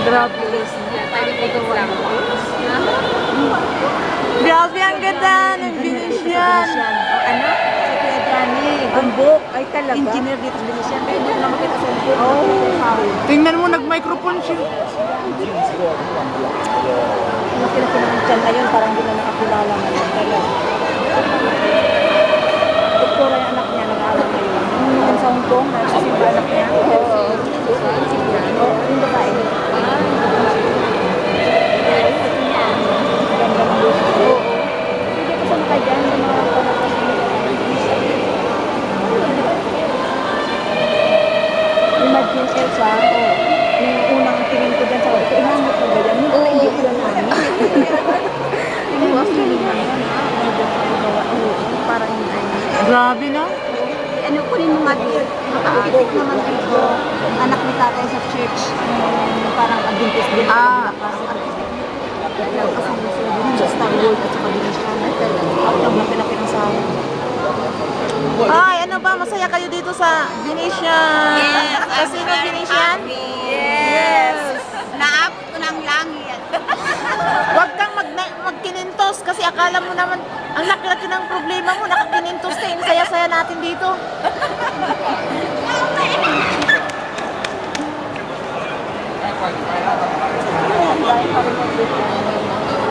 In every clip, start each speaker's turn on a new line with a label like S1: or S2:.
S1: Grabe. Grabe, ang ganda ng Venetian.
S2: Ano? Si Kuya Johnny. Bumbok. Ay talaga. Engineer dito sa Venetian. Kaya doon lang makita sa bumbok.
S1: Tingnan mo, nag-microphone siya.
S2: Laki-laki naman dyan na yun. Parang hindi na nakakilala ngayon. Talaga. Doktora yung anak niya. Nag-aaral ngayon. Yung sa Hong Kong. Nasa yung anak niya. Oo. Yung babae. Ganda ng buso. Oo. Hindi ko saan kayo dyan. Yung mga panakas niya. Imagine Elsa, yung unang tingin ko dyan sa sabi ko, inamot mo ba yan? Yung hindi ko lang namin. Yung was feeling na yun. Parang yun ay.
S1: Grabe, no?
S2: Ano ko rin mga architect naman dito. Anak ni tatay sa church. Parang Adventist din. Parang architect. Nagkasunod-sunod din sa Star World at saka din siya. Ang laki-laki ng sahod.
S1: Ay, ano ba? Masaya kayo dito sa Venetian?
S3: Yes,
S1: Casino Venetian?
S3: Yes. Naabot ko ng langit.
S1: Huwag kang magkinintos kasi akala mo naman ang laki-laki ng problema mo, nakakinintos ka, saya-saya natin dito.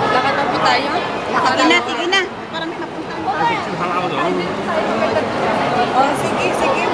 S3: Lakad po tayo? Sige na, sige na. Para may napunta.
S2: Oh, sige, sige.